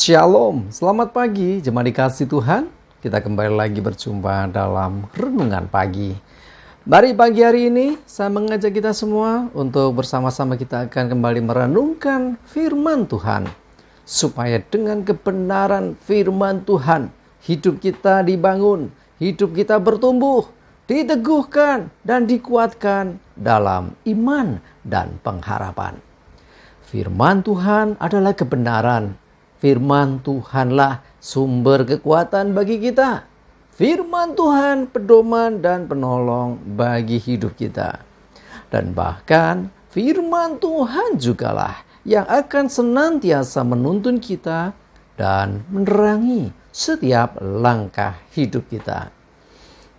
Shalom, selamat pagi jemaat dikasih Tuhan. Kita kembali lagi berjumpa dalam Renungan Pagi. Mari pagi hari ini saya mengajak kita semua untuk bersama-sama kita akan kembali merenungkan firman Tuhan. Supaya dengan kebenaran firman Tuhan, hidup kita dibangun, hidup kita bertumbuh, diteguhkan dan dikuatkan dalam iman dan pengharapan. Firman Tuhan adalah kebenaran. Firman Tuhanlah sumber kekuatan bagi kita. Firman Tuhan pedoman dan penolong bagi hidup kita. Dan bahkan firman Tuhan jugalah yang akan senantiasa menuntun kita dan menerangi setiap langkah hidup kita.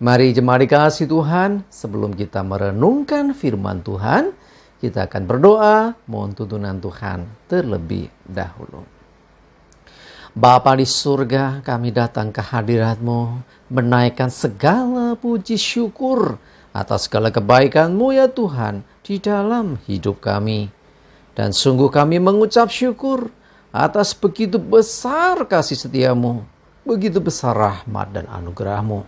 Mari jemaat dikasih Tuhan, sebelum kita merenungkan firman Tuhan, kita akan berdoa mohon tuntunan Tuhan terlebih dahulu. Bapa di surga, kami datang ke hadirat-Mu, menaikkan segala puji syukur atas segala kebaikan-Mu ya Tuhan di dalam hidup kami. Dan sungguh kami mengucap syukur atas begitu besar kasih setia-Mu, begitu besar rahmat dan anugerah-Mu.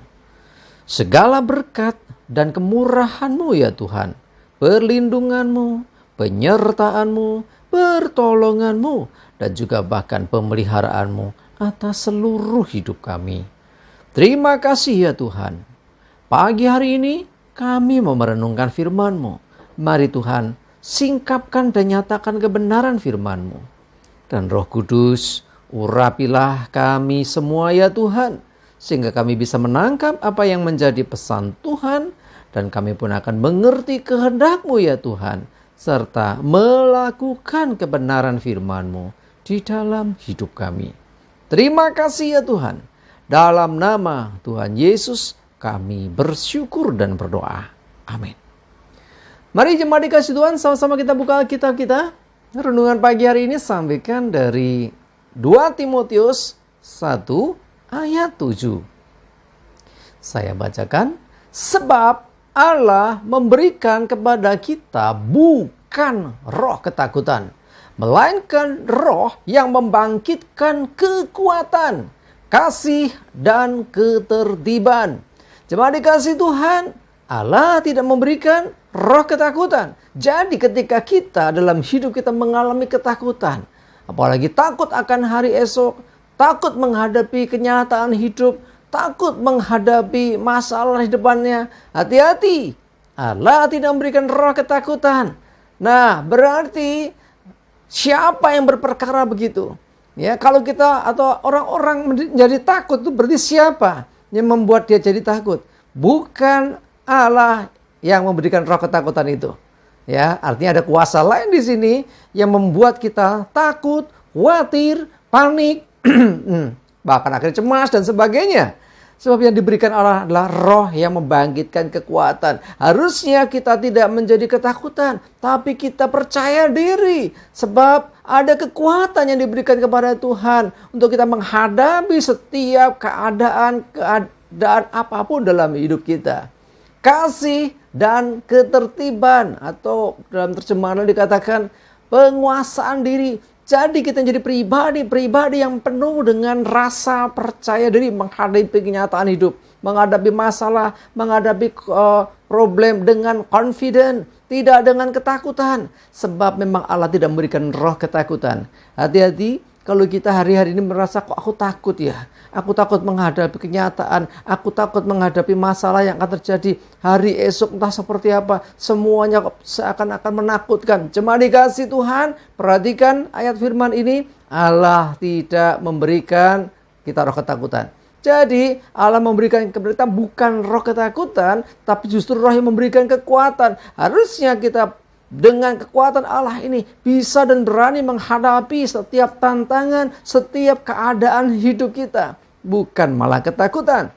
Segala berkat dan kemurahan-Mu ya Tuhan, perlindungan-Mu, penyertaan-Mu, pertolongan-Mu, dan juga bahkan pemeliharaanmu atas seluruh hidup kami. Terima kasih ya Tuhan. Pagi hari ini kami mau merenungkan firman-Mu. Mari Tuhan, singkapkan dan nyatakan kebenaran firman-Mu. Dan Roh Kudus, urapilah kami semua ya Tuhan, sehingga kami bisa menangkap apa yang menjadi pesan Tuhan, dan kami pun akan mengerti kehendak-Mu ya Tuhan, serta melakukan kebenaran firman-Mu di dalam hidup kami. Terima kasih ya Tuhan. Dalam nama Tuhan Yesus kami bersyukur dan berdoa. Amin. Mari jemaat dikasih Tuhan, sama-sama kita buka Alkitab kita. Renungan pagi hari ini sampaikan dari 2 Timotius 1 ayat 7. Saya bacakan. Sebab Allah memberikan kepada kita bukan roh ketakutan, melainkan roh yang membangkitkan kekuatan, kasih, dan ketertiban. Jemaat dikasih Tuhan, Allah tidak memberikan roh ketakutan. Jadi ketika kita dalam hidup kita mengalami ketakutan, apalagi takut akan hari esok, takut menghadapi kenyataan hidup, takut menghadapi masalah di depannya, hati-hati. Allah tidak memberikan roh ketakutan. Nah, berarti siapa yang berperkara begitu? Ya, kalau kita atau orang-orang menjadi takut itu berarti siapa yang membuat dia jadi takut? Bukan Allah yang memberikan roh ketakutan itu. Ya, artinya ada kuasa lain di sini yang membuat kita takut, khawatir, panik, bahkan akhirnya cemas dan sebagainya. Sebab yang diberikan Allah adalah roh yang membangkitkan kekuatan. Harusnya kita tidak menjadi ketakutan, tapi kita percaya diri. Sebab ada kekuatan yang diberikan kepada Tuhan untuk kita menghadapi setiap keadaan apapun dalam hidup kita. Kasih dan ketertiban, atau dalam terjemahan dikatakan penguasaan diri. Jadi kita jadi pribadi yang penuh dengan rasa percaya diri menghadapi kenyataan hidup, menghadapi masalah, menghadapi problem dengan confident, tidak dengan ketakutan. Sebab memang Allah tidak memberikan roh ketakutan. Hati-hati kalau kita hari-hari ini merasa kok aku takut ya. Aku takut menghadapi kenyataan, aku takut menghadapi masalah yang akan terjadi hari esok entah seperti apa. Semuanya seakan-akan menakutkan. Jemaat dikasih Tuhan, perhatikan ayat firman ini. Allah tidak memberikan kita roh ketakutan. Jadi Allah memberikan kepada kita bukan roh ketakutan, tapi justru roh yang memberikan kekuatan. Harusnya kita dengan kekuatan Allah ini bisa dan berani menghadapi setiap tantangan, setiap keadaan hidup kita. Bukan malah ketakutan.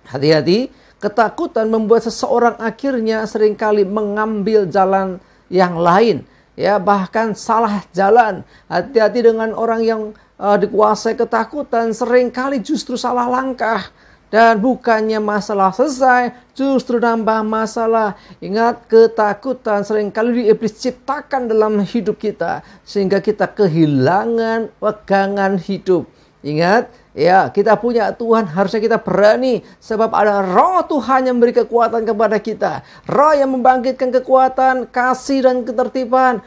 Hati-hati, ketakutan membuat seseorang akhirnya seringkali mengambil jalan yang lain. Ya, bahkan salah jalan. Hati-hati dengan orang yang dikuasai ketakutan, seringkali justru salah langkah. Dan bukannya masalah selesai, justru nambah masalah. Ingat, ketakutan seringkali iblis ciptakan dalam hidup kita, sehingga kita kehilangan pegangan hidup. Ingat, ya, kita punya Tuhan, harusnya kita berani, sebab ada roh Tuhan yang memberi kekuatan kepada kita. Roh yang membangkitkan kekuatan, kasih dan ketertiban,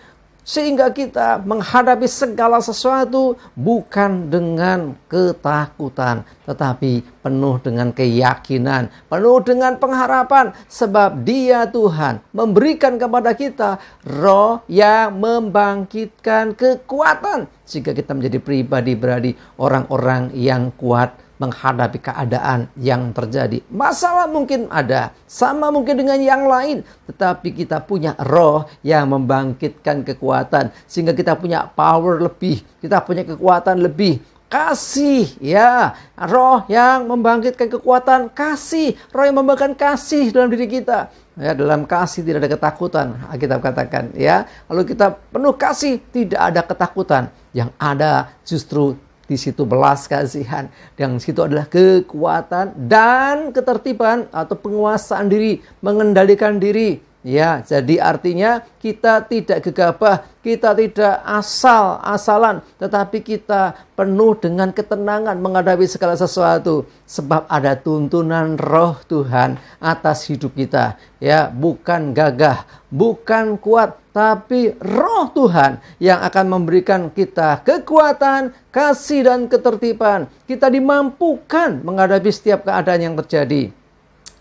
sehingga kita menghadapi segala sesuatu bukan dengan ketakutan, tetapi penuh dengan keyakinan, penuh dengan pengharapan. Sebab Dia, Tuhan, memberikan kepada kita roh yang membangkitkan kekuatan, sehingga kita menjadi pribadi-pribadi orang-orang yang kuat menghadapi keadaan yang terjadi. Masalah mungkin ada, sama mungkin dengan yang lain, tetapi kita punya roh yang membangkitkan kekuatan, sehingga kita punya power lebih, kita punya kekuatan lebih. Kasih, ya, roh yang membangkitkan kekuatan, kasih, roh yang membangkitkan kasih dalam diri kita. Ya, dalam kasih tidak ada ketakutan, Alkitab katakan, ya. Lalu kita penuh kasih, tidak ada ketakutan. Yang ada justru di situ belas kasihan, yang situ adalah kekuatan dan ketertiban atau penguasaan diri, mengendalikan diri. Ya, jadi artinya kita tidak gegabah, kita tidak asal-asalan, tetapi kita penuh dengan ketenangan menghadapi segala sesuatu, sebab ada tuntunan roh Tuhan atas hidup kita. Ya, bukan gagah, bukan kuat, tapi roh Tuhan yang akan memberikan kita kekuatan, kasih dan ketertiban. Kita dimampukan menghadapi setiap keadaan yang terjadi.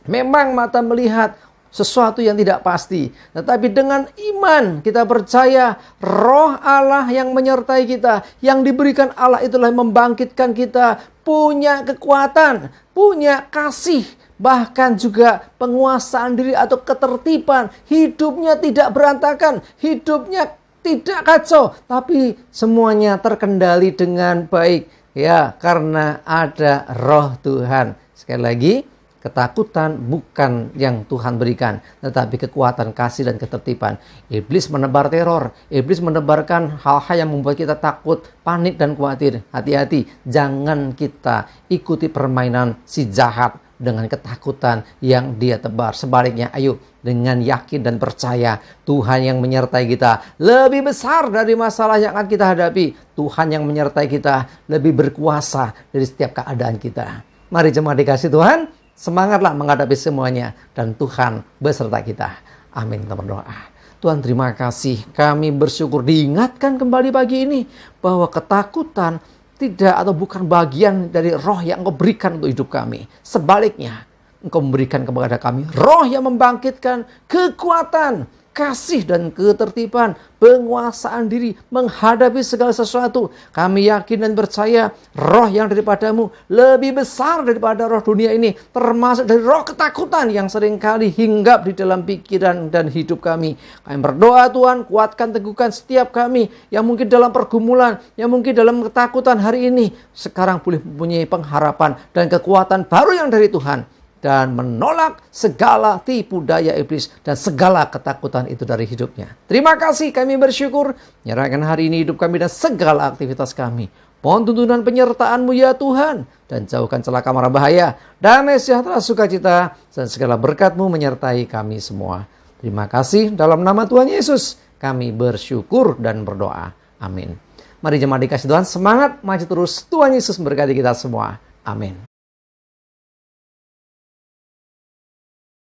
Memang mata melihat sesuatu yang tidak pasti, tetapi dengan iman kita percaya roh Allah yang menyertai kita, yang diberikan Allah itulah yang membangkitkan kita, punya kekuatan, punya kasih, bahkan juga penguasaan diri atau ketertiban. Hidupnya tidak berantakan, hidupnya tidak kacau, tapi semuanya terkendali dengan baik, ya, karena ada roh Tuhan. Sekali lagi, ketakutan bukan yang Tuhan berikan, tetapi kekuatan, kasih, dan ketertiban. Iblis menebar teror. Iblis menebarkan hal-hal yang membuat kita takut, panik, dan khawatir. Hati-hati, jangan kita ikuti permainan si jahat dengan ketakutan yang dia tebar. Sebaliknya, ayo dengan yakin dan percaya Tuhan yang menyertai kita lebih besar dari masalah yang akan kita hadapi. Tuhan yang menyertai kita lebih berkuasa dari setiap keadaan kita. Mari jemaat dikasih Tuhan, semangatlah menghadapi semuanya, dan Tuhan beserta kita. Amin. Kita berdoa. Tuhan, terima kasih. Kami bersyukur diingatkan kembali pagi ini bahwa ketakutan tidak atau bukan bagian dari roh yang Engkau berikan untuk hidup kami. Sebaliknya, Engkau memberikan kepada kami roh yang membangkitkan kekuatan, kasih dan ketertiban, penguasaan diri menghadapi segala sesuatu. Kami yakin dan percaya roh yang daripadamu lebih besar daripada roh dunia ini, termasuk dari roh ketakutan yang seringkali hinggap di dalam pikiran dan hidup kami. Kami berdoa Tuhan, kuatkan, teguhkan setiap kami yang mungkin dalam pergumulan, yang mungkin dalam ketakutan hari ini, sekarang boleh mempunyai pengharapan dan kekuatan baru yang dari Tuhan, dan menolak segala tipu daya iblis dan segala ketakutan itu dari hidupnya. Terima kasih, kami bersyukur. Nyerahkan hari ini hidup kami dan segala aktivitas kami. Mohon tuntunan penyertaan-Mu ya Tuhan, dan jauhkan celaka mara bahaya, damai sejahtera sukacita, dan segala berkat-Mu menyertai kami semua. Terima kasih, dalam nama Tuhan Yesus kami bersyukur dan berdoa. Amin. Mari jemaat dikasih Tuhan, semangat maju terus. Tuhan Yesus memberkati kita semua. Amin.